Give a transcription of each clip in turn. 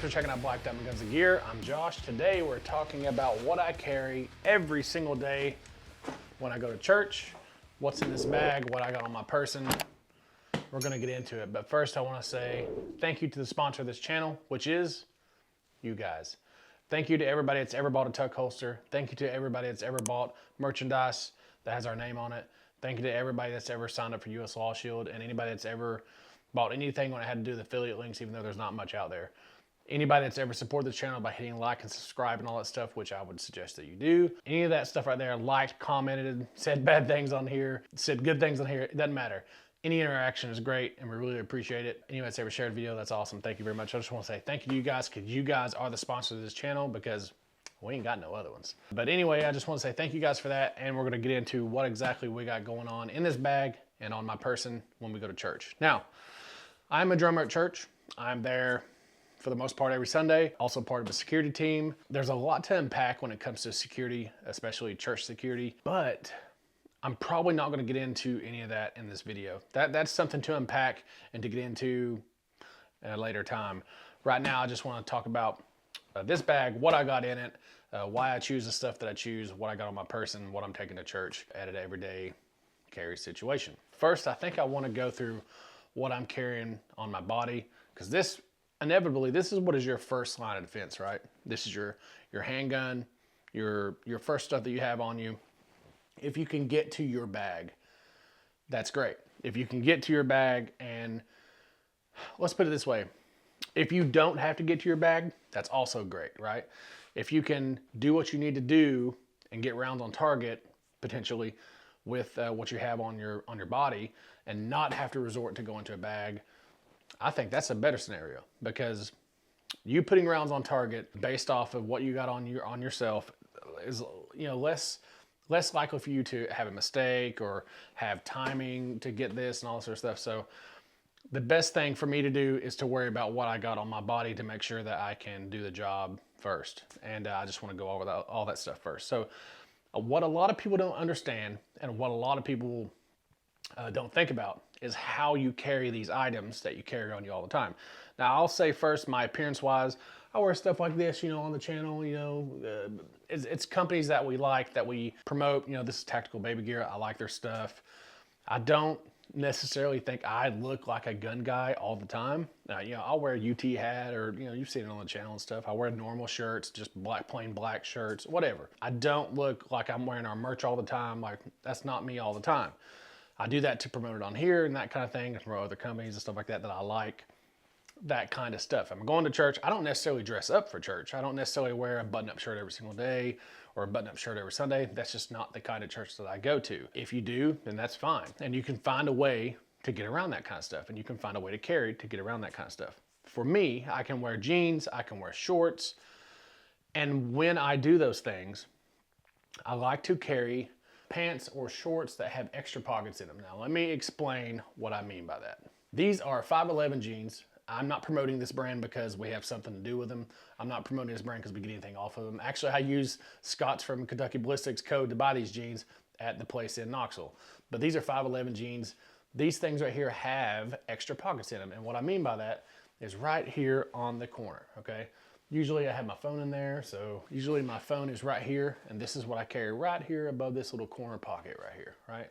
Thanks for checking out Black Diamond Guns and Gear. I'm Josh. Today we're talking about what I carry every single day when I go to church, what's in this bag, what I got on my person. We're gonna get into it, but first I wanna say thank you to the sponsor of this channel, which is you guys. Thank you to everybody that's ever bought a tuck holster. Thank you to everybody that's ever bought merchandise that has our name on it. Thank you to everybody that's ever signed up for US Law Shield and anybody that's ever bought anything when I had to do the affiliate links, even though there's not much out there. Anybody that's ever supported the channel by hitting like and subscribe and all that stuff, which I would suggest that you do. Any of that stuff right there, liked, commented, said bad things on here, said good things on here, it doesn't matter. Any interaction is great and we really appreciate it. Anybody that's ever shared a video, that's awesome. Thank you very much. I just want to say thank you to you guys because you guys are the sponsors of this channel because we ain't got no other ones. But anyway, I just want to say thank you guys for that, and we're going to get into what exactly we got going on in this bag and on my person when we go to church. Now, I'm a drummer at church. I'm there for the most part every Sunday, also part of a security team. There's a lot to unpack when it comes to security, especially church security, but I'm probably not gonna get into any of that in this video. That's something to unpack and to get into at a later time. Right now, I just wanna talk about this bag, what I got in it, why I choose the stuff that I choose, what I got on my person, what I'm taking to church at an everyday carry situation. First, I think I wanna go through what I'm carrying on my body, because this, inevitably, this is what is your first line of defense, right? This is your handgun, your first stuff that you have on you. If you can get to your bag, that's great. If you can get to your bag, and let's put it this way, if you don't have to get to your bag, that's also great, right? If you can do what you need to do and get rounds on target, potentially, with what you have on your body and not have to resort to going to a bag, I think that's a better scenario, because you putting rounds on target based off of what you got on yourself is, you know, less likely for you to have a mistake or have timing to get this and all this sort of stuff. So the best thing for me to do is to worry about what I got on my body to make sure that I can do the job first. And I just want to go over all that stuff first. So what a lot of people don't understand and what a lot of people don't think about is how you carry these items that you carry on you all the time. Now, I'll say first, my appearance wise, I wear stuff like this, you know, on the channel, you know, it's companies that we like, that we promote. You know, this is Tactical Baby Gear. I like their stuff. I don't necessarily think I look like a gun guy all the time. You know, I'll wear a UT hat, or, you know, you've seen it on the channel and stuff. I wear normal shirts, just plain black shirts, whatever. I don't look like I'm wearing our merch all the time. Like, that's not me all the time. I do that to promote it on here and that kind of thing, to promote other companies and stuff like that I like. That kind of stuff. I'm going to church. I don't necessarily dress up for church. I don't necessarily wear a button-up shirt every single day or a button-up shirt every Sunday. That's just not the kind of church that I go to. If you do, then that's fine. And you can find a way to get around that kind of stuff, and you can find a way to carry to get around that kind of stuff. For me, I can wear jeans, I can wear shorts, and when I do those things, I like to carry pants or shorts that have extra pockets in them. Now, let me explain what I mean by that. These are 511 jeans. I'm not promoting this brand because we have something to do with them. I'm not promoting this brand because we get anything off of them. Actually, I use Scott's from Kentucky Ballistics code to buy these jeans at the place in Knoxville. But these are 511 jeans. These things right here have extra pockets in them. And what I mean by that is right here on the corner, okay? Usually I have my phone in there, so usually my phone is right here, and this is what I carry right here above this little corner pocket right here, right?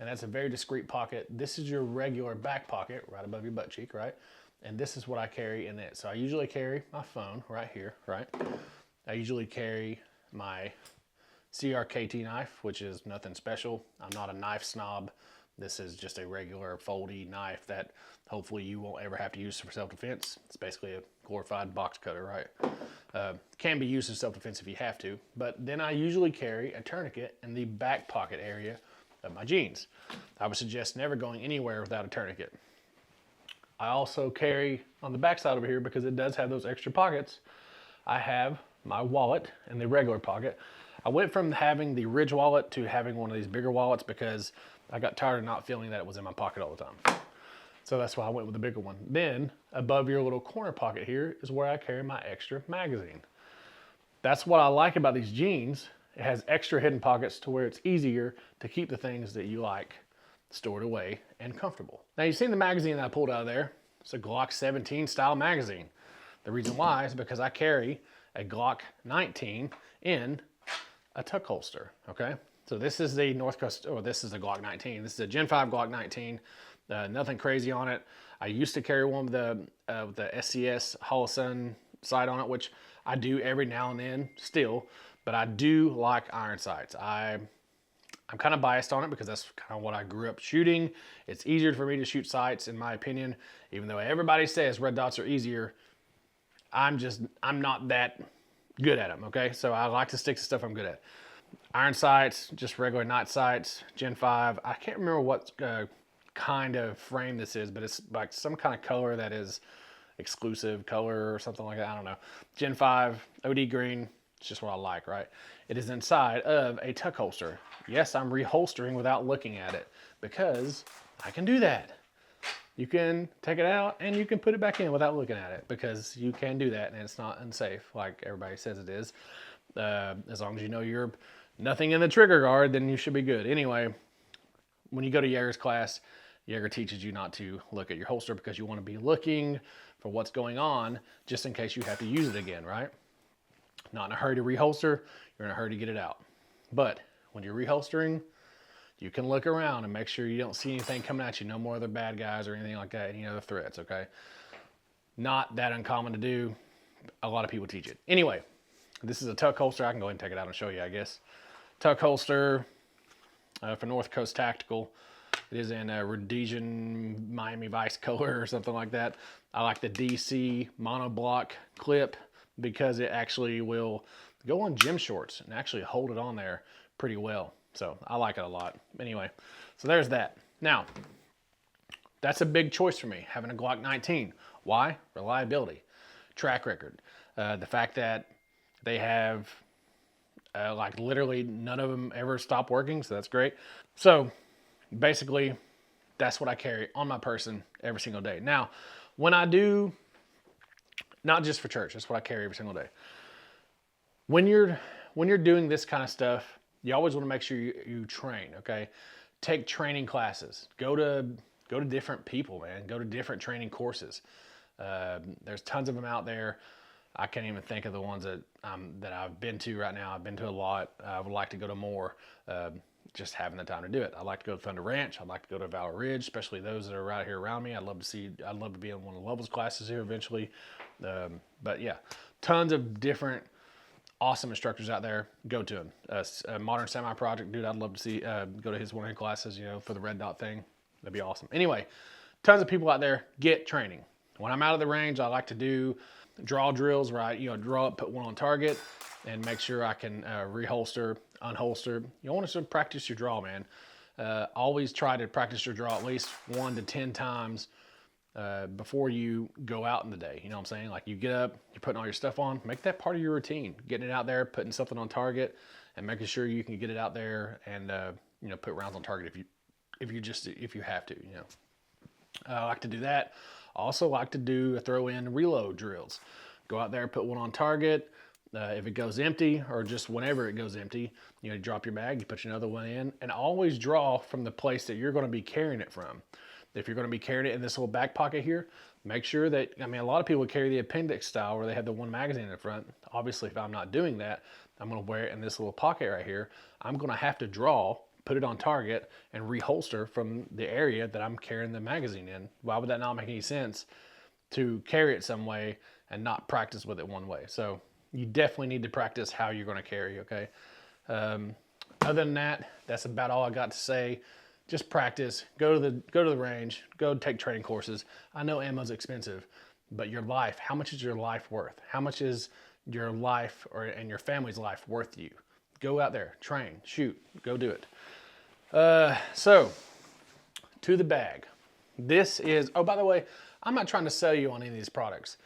And that's a very discreet pocket. This is your regular back pocket right above your butt cheek, right? And this is what I carry in it. So I usually carry my phone right here, right? I usually carry my CRKT knife, which is nothing special. I'm not a knife snob. This is just a regular foldy knife that hopefully you won't ever have to use for self-defense. It's basically a glorified box cutter, right? Can be used as self-defense if you have to. But then I usually carry a tourniquet in the back pocket area of my jeans. I would suggest never going anywhere without a tourniquet. I also carry on the back side over here, because it does have those extra pockets, I have my wallet in the regular pocket. I went from having the Ridge wallet to having one of these bigger wallets because I got tired of not feeling that it was in my pocket all the time. So that's why I went with the bigger one. Then above your little corner pocket here is where I carry my extra magazine. That's what I like about these jeans. It has extra hidden pockets to where it's easier to keep the things that you like stored away and comfortable. Now, you've seen the magazine that I pulled out of there. It's a Glock 17 style magazine. The reason why is because I carry a Glock 19 in a tuck holster, okay? So this is the North Coast, oh, this is a Glock 19. This is a Gen 5 Glock 19. Nothing crazy on it. I used to carry one with the SCS Holosun sight on it, which I do every now and then still, but I do like iron sights. I'm kind of biased on it because that's kind of what I grew up shooting. It's easier for me to shoot sights, in my opinion, even though everybody says red dots are easier. I'm not that good at them, okay? So I like to stick to stuff I'm good at. Iron sights, just regular night sights, Gen 5. I can't remember what kind of frame this is, but it's like some kind of color that is exclusive color or something like that. I don't know. Gen 5, OD green. It's just what I like, right? It is inside of a tuck holster. Yes, I'm reholstering without looking at it because I can do that. You can take it out and you can put it back in without looking at it because you can do that and it's not unsafe like everybody says it is. As long as you know you're nothing in the trigger guard, then you should be good. Anyway, when you go to Jaeger's class, Jaeger teaches you not to look at your holster because you want to be looking for what's going on just in case you have to use it again, right? Not in a hurry to reholster, you're in a hurry to get it out. But when you're reholstering, you can look around and make sure you don't see anything coming at you, no more other bad guys or anything like that, any other threats, okay? Not that uncommon to do. A lot of people teach it. Anyway, this is a tuck holster. I can go ahead and take it out and show you, I guess. Tuck holster for North Coast Tactical. It is in a Rhodesian Miami Vice color or something like that. I like the DC monoblock clip because it actually will go on gym shorts and actually hold it on there pretty well. So I like it a lot. Anyway, so there's that. Now, that's a big choice for me, having a Glock 19. Why? Reliability, track record. The fact that they have like literally none of them ever stop working, so that's great. So basically, that's what I carry on my person every single day. Now, when I do, not just for church, that's what I carry every single day. When you're doing this kind of stuff, you always want to make sure you train, okay? Take training classes. Go to different people, man. Go to different training courses. There's tons of them out there. I can't even think of the ones that I've been to right now. I've been to a lot. I would like to go to more. Just having the time to do it. I'd like to go to Thunder Ranch. I'd like to go to Valor Ridge, especially those that are right here around me. I'd love to be in one of the levels classes here eventually. But yeah, tons of different awesome instructors out there. Go to them. A Modern Semi Project, dude, I'd love to see, go to one of his classes, for the red dot thing. That'd be awesome. Anyway, tons of people out there, get training. When I'm out of the range, I like to do draw drills where I, draw up, put one on target, and make sure I can reholster, unholster. You want to practice your draw, man. Always try to practice your draw at least 1 to 10 times before you go out in the day. You know what I'm saying? Like you get up, you're putting all your stuff on, make that part of your routine. Getting it out there, putting something on target, and making sure you can get it out there and put rounds on target if you have to. I like to do that. I also like to throw in reload drills. Go out there, put one on target. If it goes empty, or just whenever it goes empty, you drop your bag, you put another one in, and always draw from the place that you're going to be carrying it from. If you're going to be carrying it in this little back pocket here, make sure that, a lot of people carry the appendix style where they have the one magazine in the front. Obviously, if I'm not doing that, I'm going to wear it in this little pocket right here. I'm going to have to draw, put it on target, and reholster from the area that I'm carrying the magazine in. Why would that not make any sense to carry it some way and not practice with it one way? So you definitely need to practice how you're going to carry, okay? Other than that, that's about all I got to say. Just practice, go to the range, go take training courses. I know ammo's expensive, but your life, how much is your life worth? How much is your life and your family's life worth you? Go out there, train, shoot, go do it. So, to the bag. This is, oh, by the way, I'm not trying to sell you on any of these products.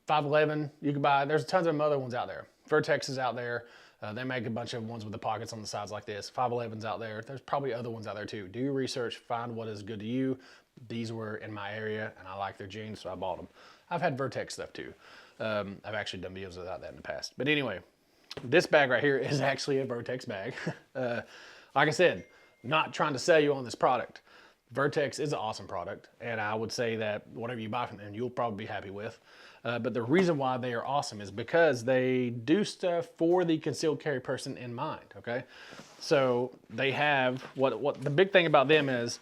511, you can buy, there's tons of other ones out there. Vertex is out there. They make a bunch of ones with the pockets on the sides like this. 511's out there. There's probably other ones out there too. Do your research, find what is good to you. These were in my area and I like their jeans, so I bought them. I've had Vertex stuff too. I've actually done videos without that in the past. But anyway, this bag right here is actually a Vertex bag. Like I said, not trying to sell you on this product. Vertex is an awesome product, and I would say that whatever you buy from them, you'll probably be happy with. But the reason why they are awesome is because they do stuff for the concealed carry person in mind, okay? So they have, what the big thing about them is,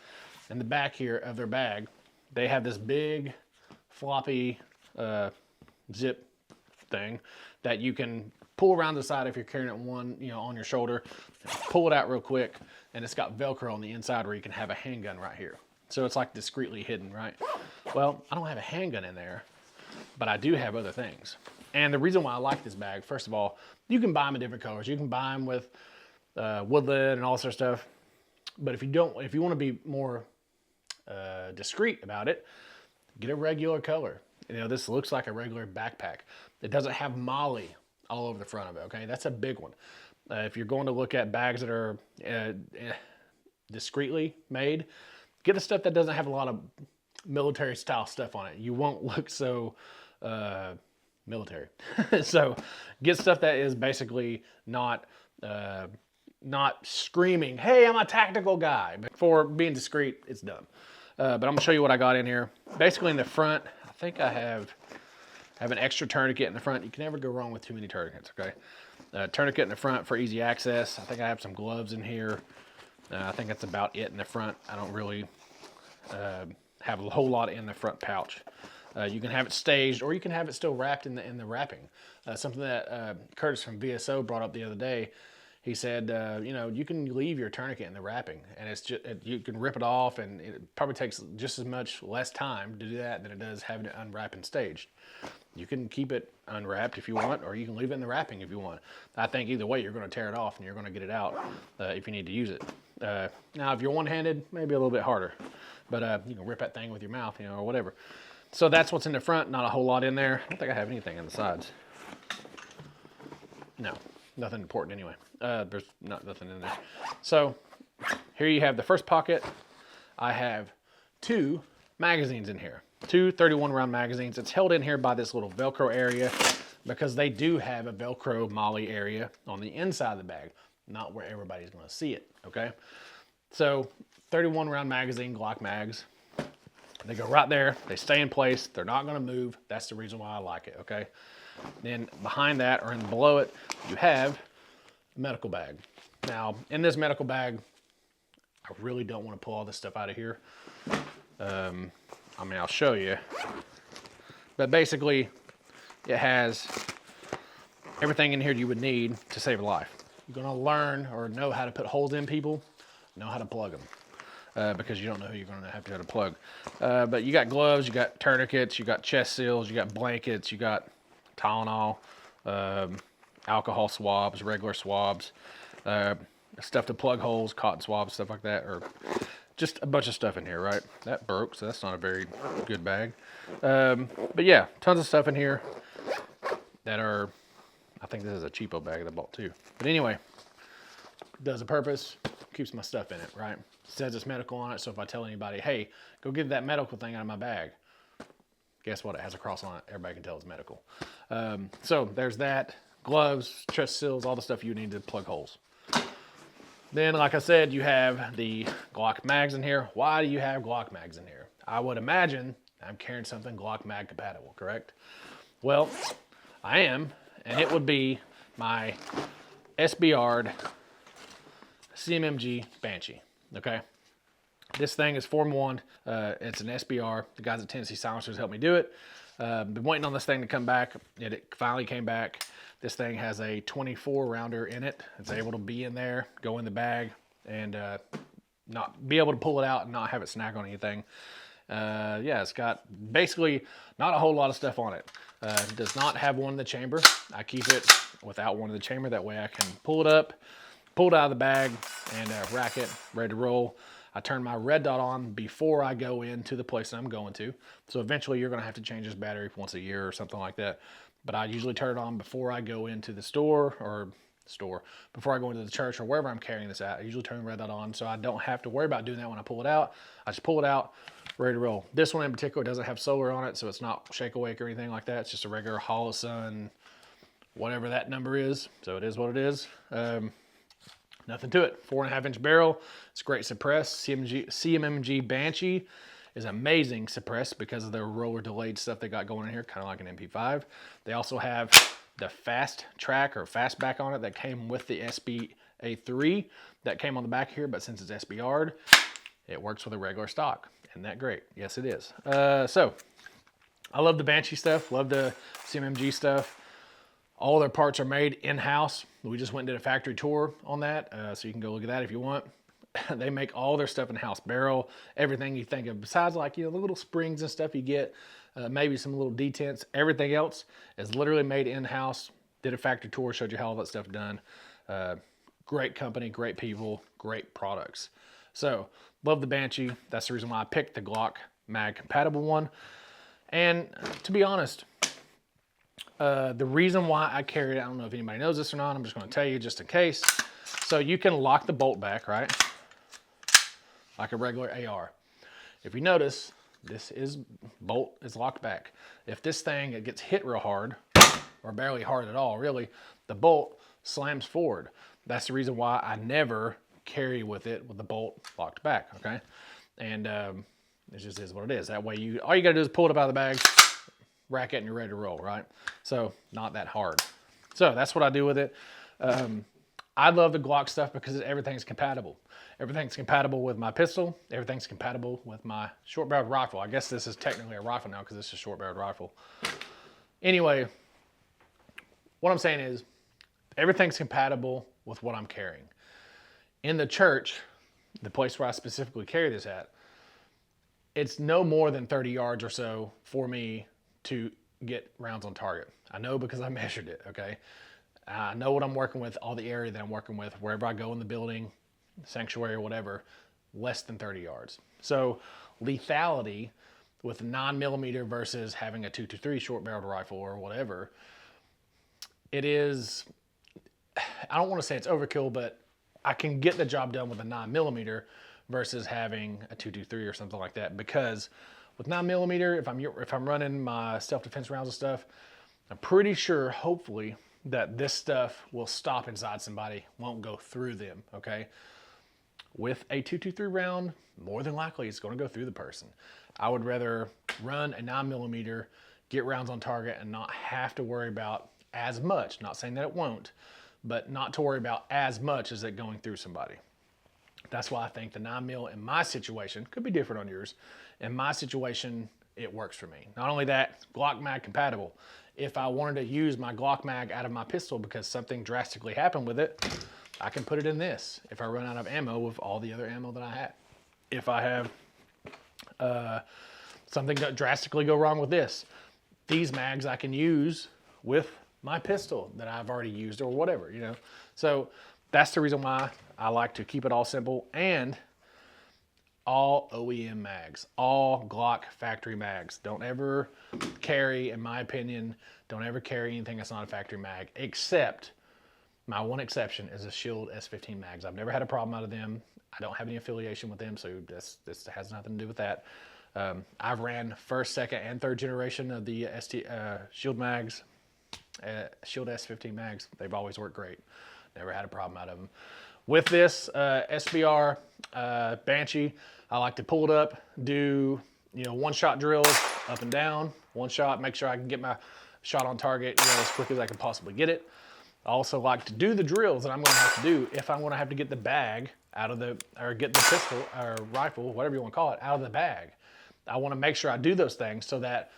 in the back here of their bag, they have this big floppy zip thing that you can pull around the side if you're carrying it on your shoulder, pull it out real quick, and it's got Velcro on the inside where you can have a handgun right here. So it's like discreetly hidden, right? Well, I don't have a handgun in there, but I do have other things. And the reason why I like this bag, first of all, you can buy them in different colors. You can buy them with woodland and all this sort of stuff. But if you want to be more discreet about it, get a regular color. This looks like a regular backpack. It doesn't have Molly all over the front of it, okay? That's a big one. If you're going to look at bags that are discreetly made, get the stuff that doesn't have a lot of military style stuff on it. You won't look so military. So get stuff that is basically not screaming, hey, I'm a tactical guy. But for being discreet, it's dumb. But I'm gonna show you what I got in here. Basically in the front, I think I have an extra tourniquet in the front. You can never go wrong with too many tourniquets, okay? Tourniquet in the front for easy access. I think I have some gloves in here. I think that's about it in the front. I don't really have a whole lot in the front pouch. You can have it staged, or you can have it still wrapped in the wrapping. Something that Curtis from VSO brought up the other day. He said, you can leave your tourniquet in the wrapping, and it's just you can rip it off, and it probably takes just as much less time to do that than it does having it unwrapped and staged. You can keep it unwrapped if you want, or you can leave it in the wrapping if you want. I think either way, you're going to tear it off and you're going to get it out if you need to use it. Now, if you're one-handed, maybe a little bit harder, but you can rip that thing with your mouth, or whatever. So that's what's in the front. Not a whole lot in there. I don't think I have anything on the sides. No, nothing important anyway. There's nothing in there. So here you have the first pocket. I have 2 magazines in here. 2 31 round magazines. It's held in here by this little Velcro area because they do have a Velcro Molly area on the inside of the bag, not where everybody's going to see it, okay? So 31 round magazine, Glock mags. They go right there. They stay in place. They're not going to move. That's the reason why I like it, okay? Then behind that, or below it, you have a medical bag. Now, in this medical bag, I really don't want to pull all this stuff out of here. I'll show you. But basically, it has everything in here you would need to save a life. You're going to learn or know how to put holes in people, know how to plug them. Because you don't know who you're going to have to plug. But you got gloves, you got tourniquets, you got chest seals, you got blankets, you got Tylenol, alcohol swabs, regular swabs, stuff to plug holes, cotton swabs, stuff like that, or just a bunch of stuff in here, right? That broke, so that's not a very good bag. But yeah, tons of stuff in here that are, I think this is a cheapo bag that I bought too. But anyway, does a purpose, keeps my stuff in it, right? It says it's medical on it, so if I tell anybody, hey, go get that medical thing out of my bag, guess what? It has a cross on it. Everybody can tell it's medical. So there's that. Gloves, chest seals, all the stuff you need to plug holes. Then, like I said, you have the Glock mags in here. Why do you have Glock mags in here? I would imagine I'm carrying something Glock mag compatible, correct? Well, I am, and it would be my SBR CMMG Banshee, okay? This thing is Form 1. It's an SBR. The guys at Tennessee Silencers helped me do it. Been waiting on this thing to come back. It finally came back. This thing has a 24 rounder in it. It's able to be in there, go in the bag, and not be able to pull it out and not have it snag on anything. Yeah, it's got basically not a whole lot of stuff on it. It does not have one in the chamber. I keep it without one in the chamber. That way I can pull it up, pull it out of the bag, and rack it, ready to roll. I turn my red dot on before I go into the place that I'm going to. So eventually you're going to have to change this battery once a year or something like that. But I usually turn it on before I go into the store, before I go into the church or wherever I'm carrying this at. I usually turn the red dot on so I don't have to worry about doing that when I pull it out. I just pull it out, ready to roll. This one in particular doesn't have solar on it, so it's not shake awake or anything like that. It's just a regular Holosun, whatever that number is. So it is what it is. Nothing to it. 4.5-inch barrel. It's great suppress. CMMG Banshee is amazing suppress because of the roller delayed stuff they got going in here, kind of like an MP5. They also have the fast track or fastback on it that came with the SBA3 that came on the back here, but since it's SBR'd, it works with a regular stock. Isn't that great? Yes, it is. So I love the Banshee stuff, love the CMMG stuff. All their parts are made in-house. We just went and did a factory tour on that, so you can go look at that if you want. They make all their stuff in-house, barrel, everything you think of, besides like, the little springs and stuff you get, maybe some little detents. Everything else is literally made in-house. Did a factory tour, showed you how all that stuff's done. Great company, great people, great products. So, love the Banshee. That's the reason why I picked the Glock mag compatible one. And to be honest, the reason why I carry it, I don't know if anybody knows this or not, I'm just going to tell you just in case. So you can lock the bolt back, right? Like a regular AR. If you notice, this bolt is locked back. If this thing, it gets hit real hard, or barely hard at all, really, the bolt slams forward. That's the reason why I never carry with it with the bolt locked back, okay? And it just is what it is. That way, all you gotta do is pull it up out of the bag, rack it, and you're ready to roll, right? So, not that hard. So, that's what I do with it. I love the Glock stuff because everything's compatible. Everything's compatible with my pistol. Everything's compatible with my short-barreled rifle. I guess this is technically a rifle now because it's a short-barreled rifle. Anyway, what I'm saying is everything's compatible with what I'm carrying. In the church, the place where I specifically carry this at, it's no more than 30 yards or so for me to get rounds on target. I know because I measured it, okay? I know what I'm working with, all the area that I'm working with, wherever I go in the building, sanctuary or whatever, less than 30 yards. So lethality with 9mm versus having a 223 short-barreled rifle or whatever, it is, I don't want to say it's overkill, but I can get the job done with a 9mm versus having a 223 or something like that. Because with 9mm, if I'm running my self-defense rounds and stuff, I'm pretty sure, hopefully, that this stuff will stop inside somebody, won't go through them, okay? With a 223 round, more than likely it's going to go through the person. I would rather run a 9mm, get rounds on target, and not have to worry about as much, not saying that it won't, but not to worry about as much as it going through somebody. That's why I think the 9mm in my situation, could be different on yours, in my situation, it works for me. Not only that, Glock mag compatible. If I wanted to use my Glock mag out of my pistol because something drastically happened with it, I can put it in this if I run out of ammo with all the other ammo that I have. If I have something drastically go wrong with this, these mags I can use with my pistol that I've already used or whatever, So that's the reason why I like to keep it all simple, and all OEM mags, all Glock factory mags. Don't ever carry, in my opinion, don't ever carry anything that's not a factory mag, except my one exception is the Shield S15 mags. I've never had a problem out of them. I don't have any affiliation with them, so this has nothing to do with that. I've ran first, second, and third generation of the Shield mags, Shield S15 mags. They've always worked great. Never had a problem out of them. With this SBR Banshee, I like to pull it up, do one-shot drills up and down, one shot, make sure I can get my shot on target as quick as I can possibly get it. I also like to do the drills that I'm going to have to do if I'm going to have to get the bag out of or get the pistol or rifle, whatever you want to call it, out of the bag. I want to make sure I do those things so that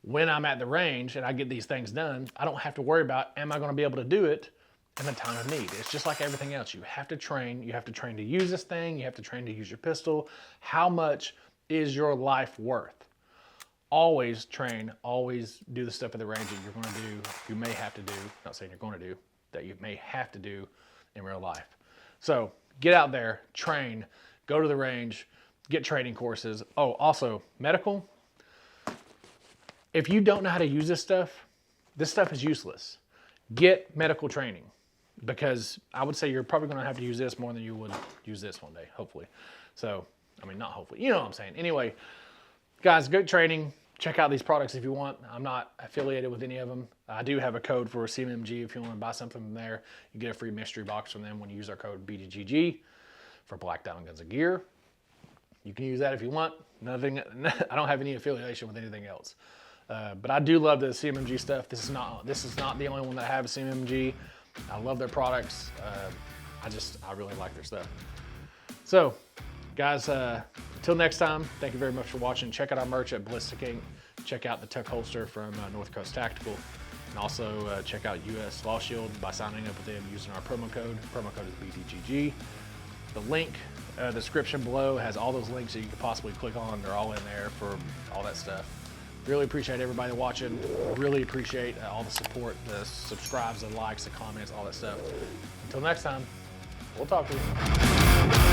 when I'm at the range and I get these things done, I don't have to worry about, am I going to be able to do it in the time of need? It's just like everything else. You have to train. You have to train to use this thing. You have to train to use your pistol. How much is your life worth? Always train. Always do the stuff at the range that you're going to do, you may have to do, not saying you're going to do, that you may have to do in real life. So get out there, train, go to the range, get training courses. Oh, also medical. If you don't know how to use this stuff is useless. Get medical training, because I would say you're probably going to have to use this more than you would use this one day, hopefully. So, I mean, not hopefully, you know what I'm saying. Anyway, guys, good training, check out these products if you want. I'm not affiliated with any of them. I do have a code for CMMG. If you want to buy something from there, you get a free mystery box from them when you use our code BDGG for Black Diamond Guns and Gear. You can use that if you want. Nothing. I don't have any affiliation with anything else. But I do love the CMMG stuff. This is not the only one that I have a CMMG. I love their products. I really like their stuff. So, guys, until next time, thank you very much for watching. Check out our merch at Ballistic Inc. Check out the Tuck Holster from North Coast Tactical. And also check out US Law Shield by signing up with them using our promo code. Promo code is BDGG. The link, the description below has all those links that you could possibly click on. They're all in there for all that stuff. Really appreciate everybody watching. Really appreciate all the support, the subscribes, the likes, the comments, all that stuff. Until next time, we'll talk to you.